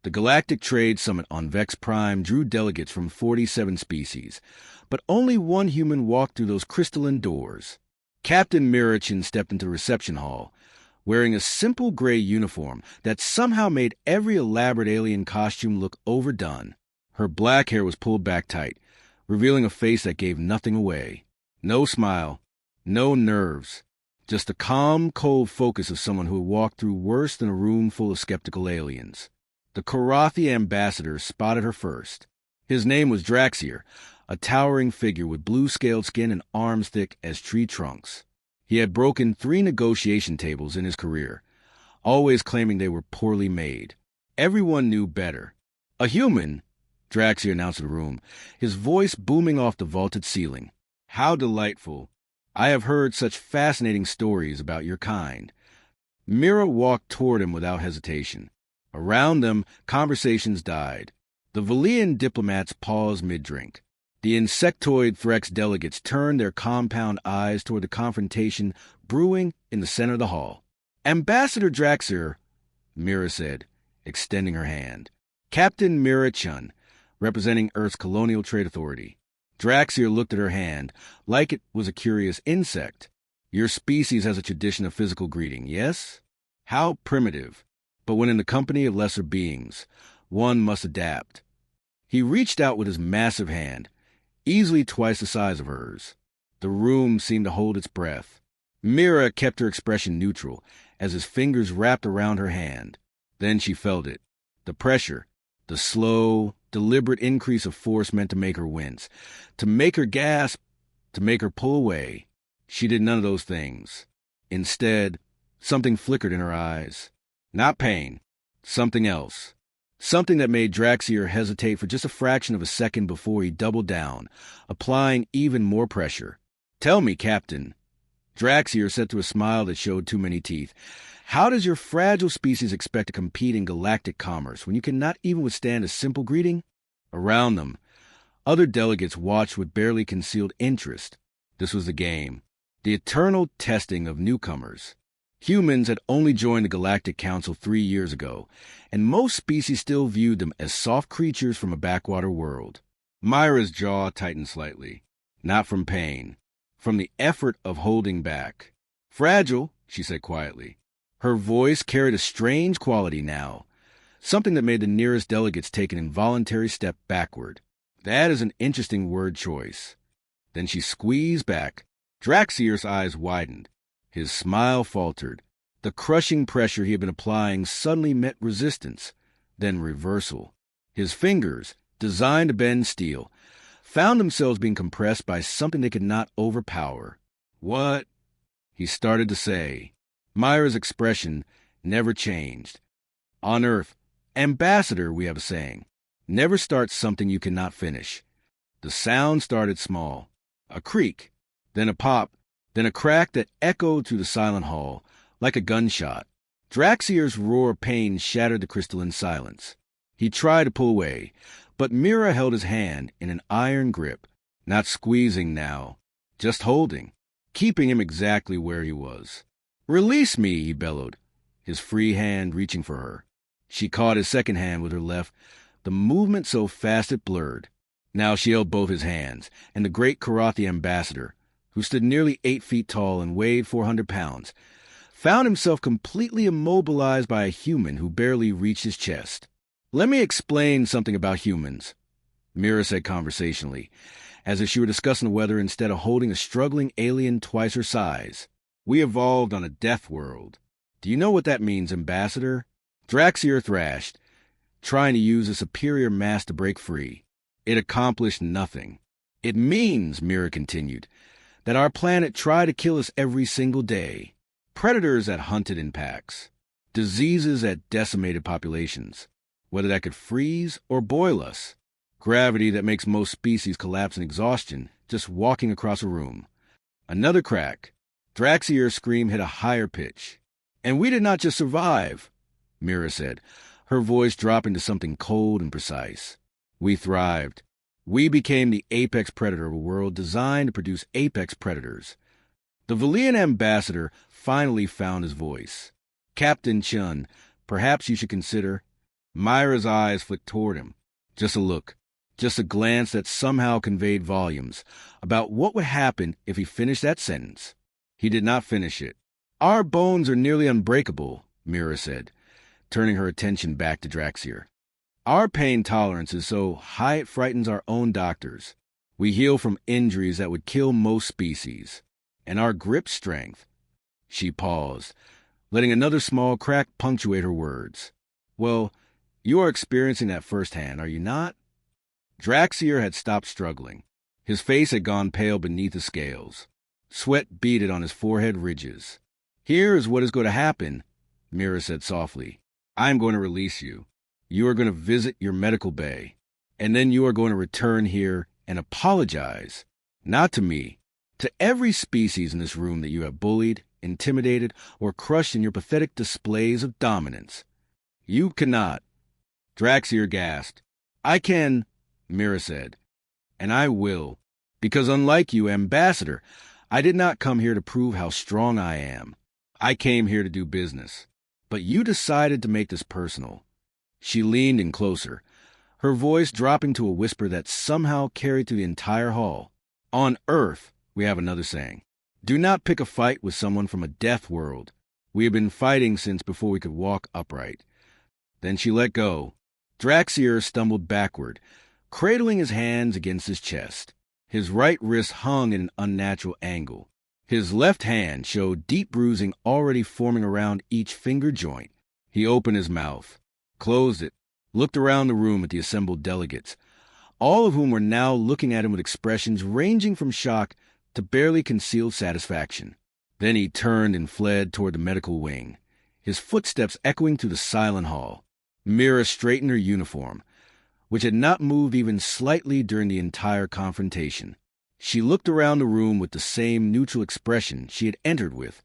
The Galactic Trade Summit on Vex Prime drew delegates from 47 species, but only one human walked through those crystalline doors. Captain Mira Chen stepped into the reception hall, wearing a simple gray uniform that somehow made every elaborate alien costume look overdone. Her black hair was pulled back tight, revealing a face that gave nothing away. No smile, no nerves, just the calm, cold focus of someone who had walked through worse than a room full of skeptical aliens. The Karathi ambassador spotted her first. His name was Draxor, a towering figure with blue-scaled skin and arms thick as tree trunks. He had broken 3 negotiation tables in his career, always claiming they were poorly made. Everyone knew better. "A human," Draxor announced to the room, his voice booming off the vaulted ceiling. "How delightful. I have heard such fascinating stories about your kind." Mira walked toward him without hesitation. Around them, conversations died. The Valian diplomats paused mid-drink. The insectoid Threx delegates turned their compound eyes toward the confrontation brewing in the center of the hall. "Ambassador Draxor," Mira said, extending her hand. "Captain Mira Chen, representing Earth's Colonial Trade Authority." Draxor looked at her hand, like it was a curious insect. "Your species has a tradition of physical greeting, yes? How primitive. But when in the company of lesser beings, one must adapt." He reached out with his massive hand, easily twice the size of hers. The room seemed to hold its breath. Mira kept her expression neutral as his fingers wrapped around her hand. Then she felt it. The pressure, the slow, deliberate increase of force meant to make her wince, to make her gasp, to make her pull away. She did none of those things. Instead, something flickered in her eyes. Not pain. Something else. Something that made Draxor hesitate for just a fraction of a second before he doubled down, applying even more pressure. "Tell me, Captain." Draxor said through a smile that showed too many teeth, "How does your fragile species expect to compete in galactic commerce when you cannot even withstand a simple greeting?" Around them, other delegates watched with barely concealed interest. This was the game. The eternal testing of newcomers. Humans had only joined the Galactic Council 3 years ago, and most species still viewed them as soft creatures from a backwater world. Mira's jaw tightened slightly. Not from pain. From the effort of holding back. "Fragile," she said quietly. Her voice carried a strange quality now, something that made the nearest delegates take an involuntary step backward. "That is an interesting word choice." Then she squeezed back. Draxor's eyes widened. His smile faltered. The crushing pressure he had been applying suddenly met resistance, then reversal. His fingers, designed to bend steel, found themselves being compressed by something they could not overpower. "What?" he started to say. Mira's expression never changed. "On Earth, ambassador, we have a saying. Never start something you cannot finish." The sound started small. A creak, then a pop, then a crack that echoed through the silent hall, like a gunshot. Draxor's roar of pain shattered the crystalline silence. He tried to pull away, but Mira held his hand in an iron grip, not squeezing now, just holding, keeping him exactly where he was. "Release me," he bellowed, his free hand reaching for her. She caught his second hand with her left, the movement so fast it blurred. Now she held both his hands, and the great Karathi ambassador, who stood nearly 8 feet tall and weighed 400 pounds, found himself completely immobilized by a human who barely reached his chest. "Let me explain something about humans," Mira said conversationally, as if she were discussing the weather instead of holding a struggling alien twice her size. "We evolved on a Deathworld. Do you know what that means, Ambassador?" Draxor thrashed, trying to use a superior mass to break free. It accomplished nothing. "It means," Mira continued, "that our planet tried to kill us every single day. Predators that hunted in packs. Diseases that decimated populations. Whether that could freeze or boil us. Gravity that makes most species collapse in exhaustion just walking across a room." Another crack. Draxor's scream hit a higher pitch. "And we did not just survive," Mira said, her voice dropping to something cold and precise. "We thrived. We became the apex predator of a world designed to produce apex predators." The Valian ambassador finally found his voice. "Captain Chun, perhaps you should consider..." Myra's eyes flicked toward him. Just a look. Just a glance that somehow conveyed volumes about what would happen if he finished that sentence. He did not finish it. "Our bones are nearly unbreakable," Mira said, turning her attention back to Draxor. "Our pain tolerance is so high it frightens our own doctors. We heal from injuries that would kill most species. And our grip strength." She paused, letting another small crack punctuate her words. "Well, you are experiencing that firsthand, are you not?" Draxor had stopped struggling. His face had gone pale beneath the scales. Sweat beaded on his forehead ridges. "Here is what is going to happen," Mira said softly. "I am going to release you. You are going to visit your medical bay. And then you are going to return here and apologize. Not to me. To every species in this room that you have bullied, intimidated, or crushed in your pathetic displays of dominance. You cannot." Draxor gasped. "I can," Mira said. "And I will. Because unlike you, Ambassador, I did not come here to prove how strong I am. I came here to do business. But you decided to make this personal." She leaned in closer, her voice dropping to a whisper that somehow carried through the entire hall. "On Earth, we have another saying. Do not pick a fight with someone from a death world. We have been fighting since before we could walk upright." Then she let go. Draxor stumbled backward, cradling his hands against his chest. His right wrist hung in an unnatural angle. His left hand showed deep bruising already forming around each finger joint. He opened his mouth, closed it, looked around the room at the assembled delegates, all of whom were now looking at him with expressions ranging from shock to barely concealed satisfaction. Then he turned and fled toward the medical wing, his footsteps echoing through the silent hall. Mira straightened her uniform, which had not moved even slightly during the entire confrontation. She looked around the room with the same neutral expression she had entered with.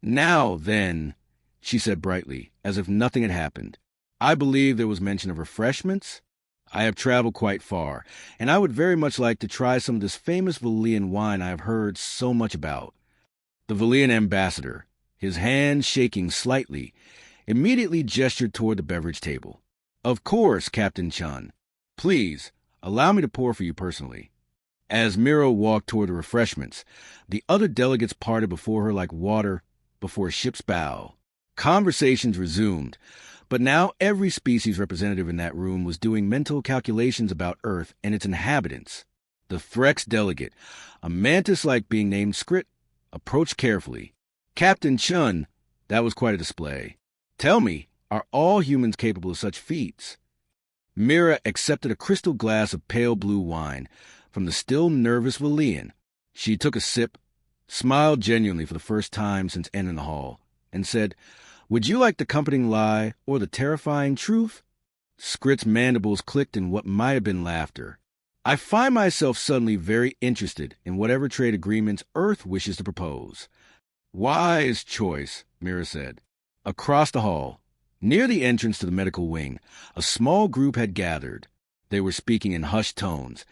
"Now, then," she said brightly, as if nothing had happened. "I believe there was mention of refreshments. I have traveled quite far, and I would very much like to try some of this famous Valyrian wine I have heard so much about." The Valyrian ambassador, his hand shaking slightly, immediately gestured toward the beverage table. "Of course, Captain Chen. Please, allow me to pour for you personally." As Mira walked toward the refreshments, the other delegates parted before her like water before a ship's bow. Conversations resumed, but now every species representative in that room was doing mental calculations about Earth and its inhabitants. The Threx delegate, a mantis-like being named Skrit, approached carefully. "Captain Chen, that was quite a display. Tell me, are all humans capable of such feats?" Mira accepted a crystal glass of pale blue wine from the still nervous Valyrian. She took a sip, smiled genuinely for the first time since entering the hall, and said, "Would you like the comforting lie or the terrifying truth?" Skrit's mandibles clicked in what might have been laughter. "I find myself suddenly very interested in whatever trade agreements Earth wishes to propose." "Wise choice," Mira said. Across the hall, near the entrance to the medical wing, a small group had gathered. They were speaking in hushed tones,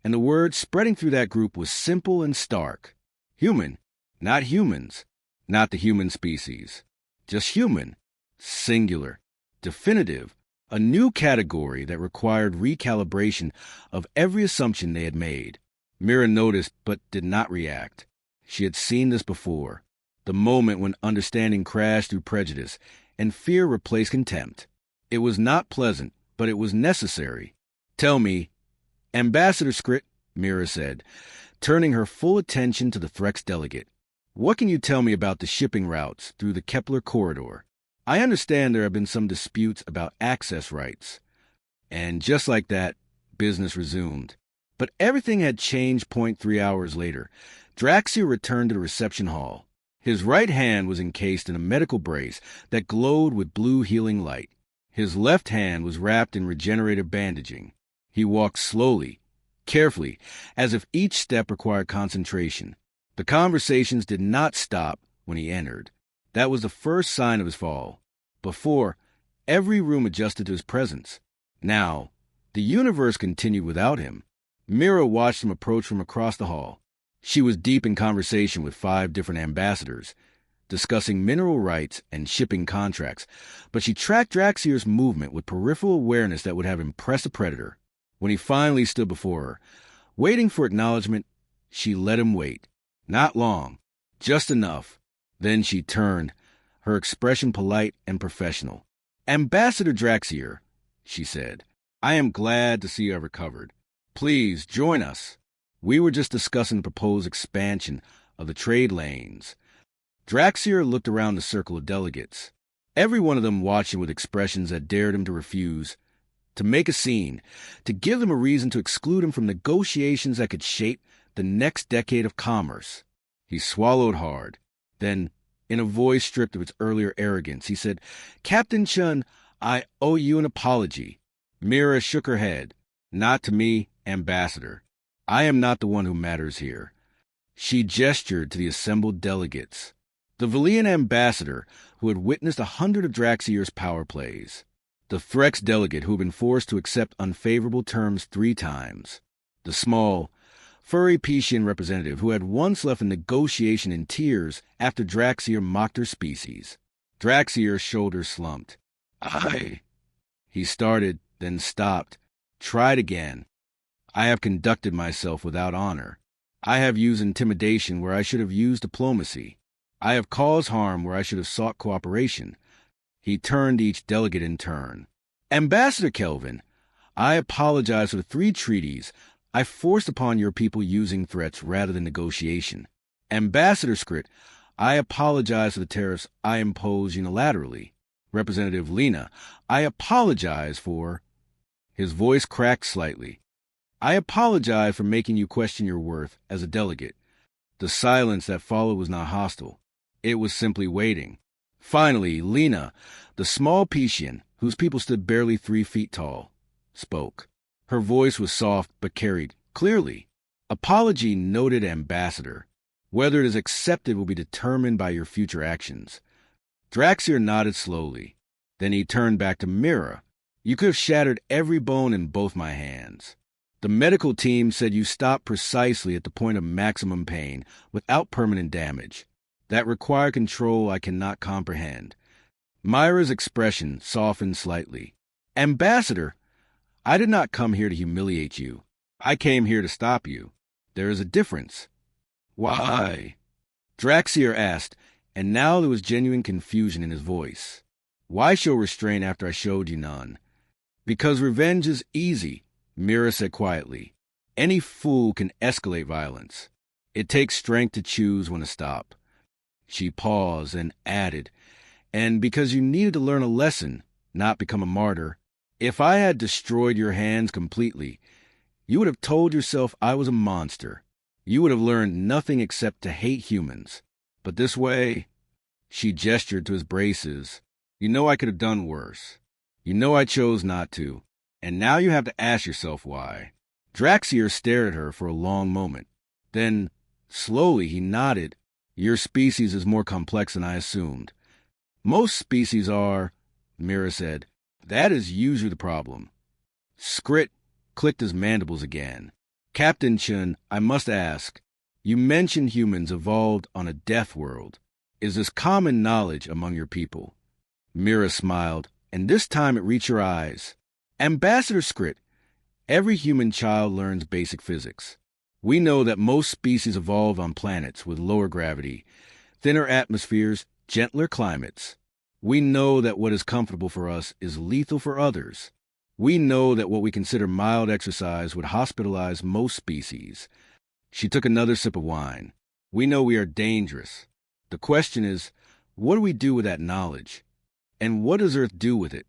and the word spreading through that group was simple and stark. Human, not humans, not the human species. Just human, singular, definitive, a new category that required recalibration of every assumption they had made. Mira noticed but did not react. She had seen this before, the moment when understanding crashed through prejudice and fear replaced contempt. It was not pleasant, but it was necessary. "Tell me, Ambassador Skrit," Mira said, turning her full attention to the Threx delegate, "what can you tell me about the shipping routes through the Kepler corridor? I understand there have been some disputes about access rights." And just like that, business resumed. But everything had changed 3 hours later. Draxor returned to the reception hall. His right hand was encased in a medical brace that glowed with blue healing light. His left hand was wrapped in regenerative bandaging. He walked slowly, carefully, as if each step required concentration. The conversations did not stop when he entered. That was the first sign of his fall. Before, every room adjusted to his presence. Now, the universe continued without him. Mira watched him approach from across the hall. She was deep in conversation with 5 different ambassadors, discussing mineral rights and shipping contracts, but she tracked Draxor's movement with peripheral awareness that would have impressed a predator. When he finally stood before her, waiting for acknowledgement, she let him wait. Not long, just enough. Then she turned, her expression polite and professional. "Ambassador Draxor," she said, "I am glad to see you have recovered. Please join us. We were just discussing the proposed expansion of the trade lanes." Draxor looked around the circle of delegates, every one of them watching with expressions that dared him to refuse, to make a scene, to give them a reason to exclude him from negotiations that could shape the next decade of commerce. He swallowed hard. Then, in a voice stripped of its earlier arrogance, he said, "Captain Chen, I owe you an apology." Mira shook her head. "Not to me, Ambassador. I am not the one who matters here." She gestured to the assembled delegates. The Valian ambassador who had witnessed 100 of Draxor's power plays. The Threx delegate who had been forced to accept unfavorable terms 3 times. The small, furry Piscian representative who had once left a negotiation in tears after Draxor mocked her species. Draxor's shoulders slumped. He started, then stopped, tried again. "I have conducted myself without honor. I have used intimidation where I should have used diplomacy. I have caused harm where I should have sought cooperation." He turned to each delegate in turn. "Ambassador Kelvin, I apologize for the 3 treaties I forced upon your people using threats rather than negotiation. Ambassador Skrit, I apologize for the tariffs I imposed unilaterally. Representative Lena, I apologize for—" His voice cracked slightly. "I apologize for making you question your worth as a delegate." The silence that followed was not hostile. It was simply waiting. Finally, Lena, the small Piscian, whose people stood barely 3 feet tall, spoke. Her voice was soft but carried clearly. "Apology noted, Ambassador. Whether it is accepted will be determined by your future actions." Draxor nodded slowly. Then he turned back to Mira. "You could have shattered every bone in both my hands. The medical team said you stopped precisely at the point of maximum pain without permanent damage. That required control I cannot comprehend." Mira's expression softened slightly. "Ambassador, I did not come here to humiliate you. I came here to stop you. There is a difference." "Why?" Draxor asked, and now there was genuine confusion in his voice. "Why show restraint after I showed you none?" "Because revenge is easy," Mira said quietly. "Any fool can escalate violence. It takes strength to choose when to stop." She paused and added, "And because you needed to learn a lesson, not become a martyr. If I had destroyed your hands completely, you would have told yourself I was a monster. You would have learned nothing except to hate humans. But this way—" She gestured to his braces. "You know I could have done worse. You know I chose not to. And now you have to ask yourself why." Draxor stared at her for a long moment. Then, slowly, he nodded. "Your species is more complex than I assumed." "Most species are," Mira said. "That is usually the problem." Skrit clicked his mandibles again. "Captain Chen, I must ask, you mentioned humans evolved on a Deathworld. Is this common knowledge among your people?" Mira smiled, and this time it reached her eyes. "Ambassador Skrit, every human child learns basic physics. We know that most species evolved on planets with lower gravity, thinner atmospheres, gentler climates. We know that what is comfortable for us is lethal for others. We know that what we consider mild exercise would hospitalize most species." She took another sip of wine. "We know we are dangerous. The question is, what do we do with that knowledge? And what does Earth do with it?"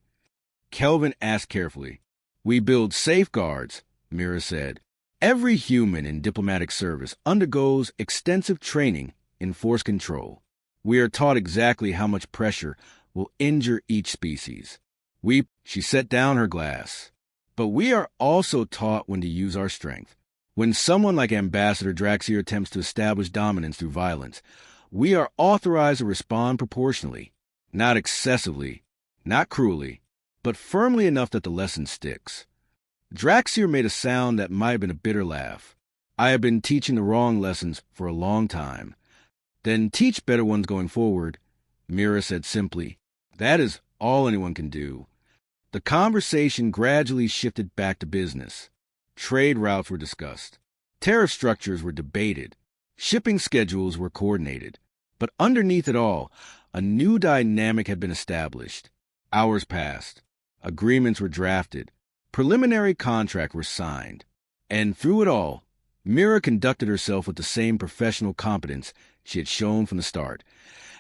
Kelvin asked carefully. "We build safeguards," Mira said. "Every human in diplomatic service undergoes extensive training in force control. We are taught exactly how much pressure will injure each species. She set down her glass. But we are also taught when to use our strength. When someone like Ambassador Draxor attempts to establish dominance through violence, we are authorized to respond proportionally, not excessively, not cruelly, but firmly enough that the lesson sticks." Draxor made a sound that might have been a bitter laugh. "I have been teaching the wrong lessons for a long time. Then teach better ones going forward, Mira said simply. That is all anyone can do. The conversation gradually shifted back to business. Trade routes were discussed. Tariff structures were debated. Shipping schedules were coordinated. But underneath it all, a new dynamic had been established. Hours passed. Agreements were drafted. Preliminary contracts were signed. And through it all, Mira conducted herself with the same professional competence she had shown from the start,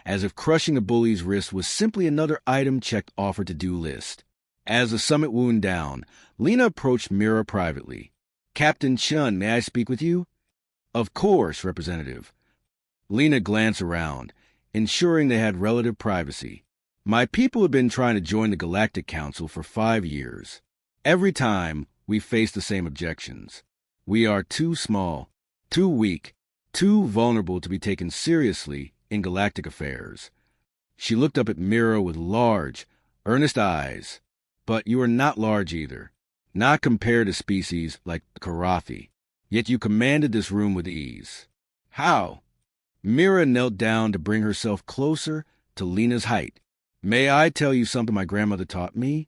as if crushing a bully's wrist was simply another item checked off her to-do list. As the summit wound down, Lena approached Mira privately. "Captain Chen, may I speak with you?" "Of course, Representative." Lena glanced around, ensuring they had relative privacy. "My people have been trying to join the Galactic Council for 5 years. Every time, we face the same objections. We are too small, too weak, too vulnerable to be taken seriously in galactic affairs." She looked up at Mira with large, earnest eyes. "But you are not large either, not compared to species like the Karathi. Yet you commanded this room with ease. How?" Mira knelt down to bring herself closer to Lena's height. "May I tell you something my grandmother taught me?"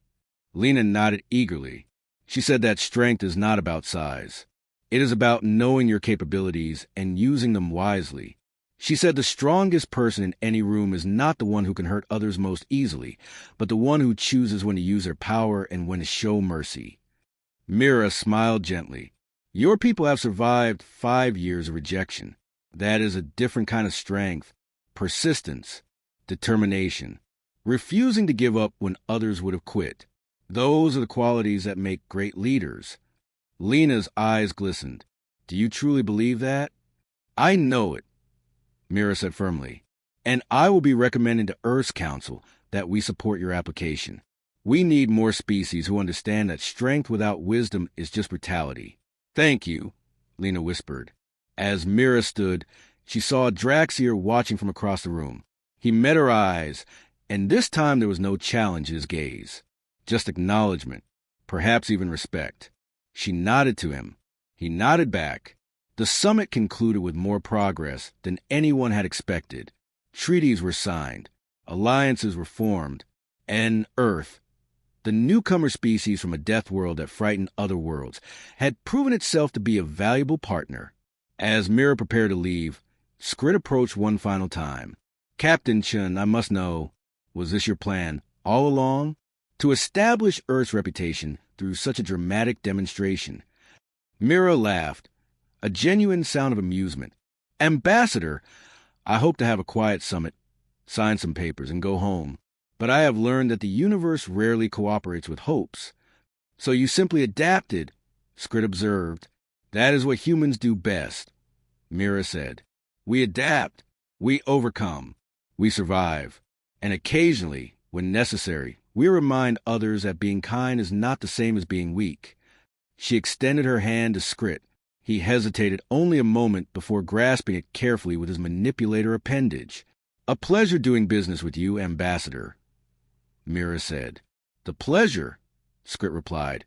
Lena nodded eagerly. She said that strength is not about size. It is about knowing your capabilities and using them wisely. She said the strongest person in any room is not the one who can hurt others most easily, but the one who chooses when to use their power and when to show mercy. Mira smiled gently. "Your people have survived 5 years of rejection. That is a different kind of strength, persistence, determination, refusing to give up when others would have quit. Those are the qualities that make great leaders." Lena's eyes glistened. "Do you truly believe that?" "I know it," Mira said firmly. "And I will be recommending to Earth's Council that we support your application. We need more species who understand that strength without wisdom is just brutality." "Thank you," Lena whispered. As Mira stood, she saw Draxor watching from across the room. He met her eyes, and this time there was no challenge in his gaze. Just acknowledgement, perhaps even respect. She nodded to him. He nodded back. The summit concluded with more progress than anyone had expected. Treaties were signed. Alliances were formed. And Earth, the newcomer species from a death world that frightened other worlds, had proven itself to be a valuable partner. As Mira prepared to leave, Skrit approached one final time. "Captain Chen, I must know, was this your plan all along? To establish Earth's reputation through such a dramatic demonstration?" Mira laughed, a genuine sound of amusement. "Ambassador, I hope to have a quiet summit, sign some papers, and go home. But I have learned that the universe rarely cooperates with hopes. So you simply adapted," Skrit observed. "That is what humans do best," Mira said. "We adapt, we overcome, we survive. And occasionally, when necessary, we remind others that being kind is not the same as being weak." She extended her hand to Skrit. He hesitated only a moment before grasping it carefully with his manipulator appendage. "A pleasure doing business with you, Ambassador," Mira said. "The pleasure," Skrit replied,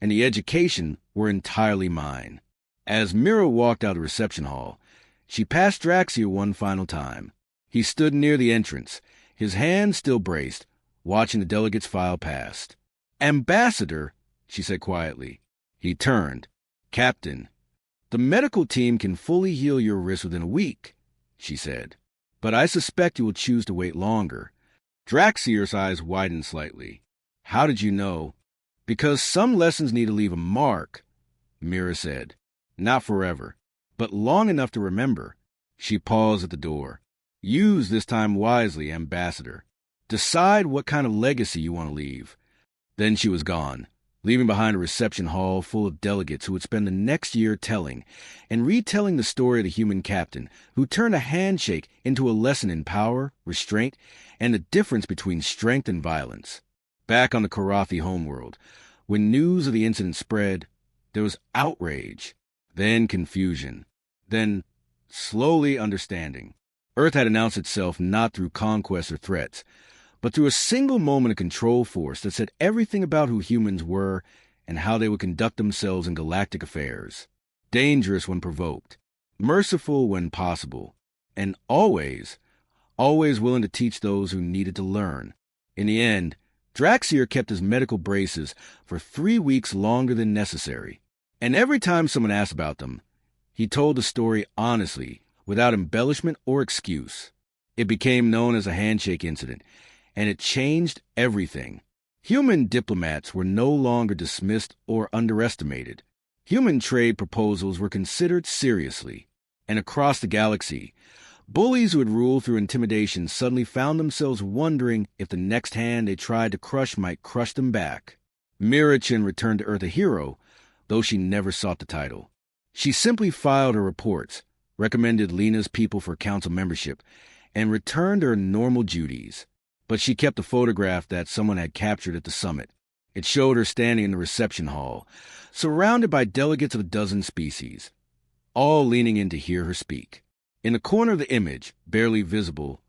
"and the education were entirely mine." As Mira walked out of the reception hall, she passed Draxor one final time. He stood near the entrance, his hand still braced, watching the delegates file past. "Ambassador," she said quietly. He turned. "Captain, the medical team can fully heal your wrist within a week," she said. "But I suspect you will choose to wait longer." Draxor's eyes widened slightly. "How did you know?" "Because some lessons need to leave a mark," Mira said. "Not forever, but long enough to remember." She paused at the door. "Use this time wisely, Ambassador. Decide what kind of legacy you want to leave." Then she was gone, leaving behind a reception hall full of delegates who would spend the next year telling and retelling the story of the human captain who turned a handshake into a lesson in power, restraint, and the difference between strength and violence. Back on the Karathi homeworld, when news of the incident spread, there was outrage, then confusion, then slowly understanding. Earth had announced itself not through conquest or threats, but through a single moment of control force that said everything about who humans were and how they would conduct themselves in galactic affairs. Dangerous when provoked, merciful when possible, and always willing to teach those who needed to learn. In the end, Draxor kept his medical braces for 3 weeks longer than necessary. And every time someone asked about them, he told the story honestly, without embellishment or excuse. It became known as a Handshake incident, and it changed everything. Human diplomats were no longer dismissed or underestimated. Human trade proposals were considered seriously. And across the galaxy, bullies who had ruled through intimidation suddenly found themselves wondering if the next hand they tried to crush might crush them back. Mira Chen returned to Earth a hero, though she never sought the title. She simply filed her reports, recommended Lena's people for council membership, and returned to her normal duties. But she kept a photograph that someone had captured at the summit. It showed her standing in the reception hall, surrounded by delegates of a dozen species, all leaning in to hear her speak. In the corner of the image, barely visible,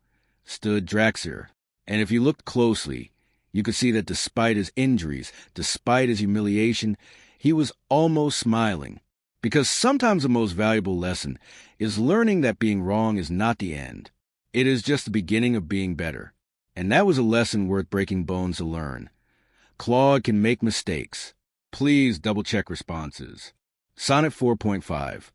stood Draxor, and if you looked closely, you could see that despite his injuries, despite his humiliation, he was almost smiling. Because sometimes the most valuable lesson is learning that being wrong is not the end. It is just the beginning of being better. And that was a lesson worth breaking bones to learn. Claude can make mistakes. Please double-check responses. Sonnet 4.5.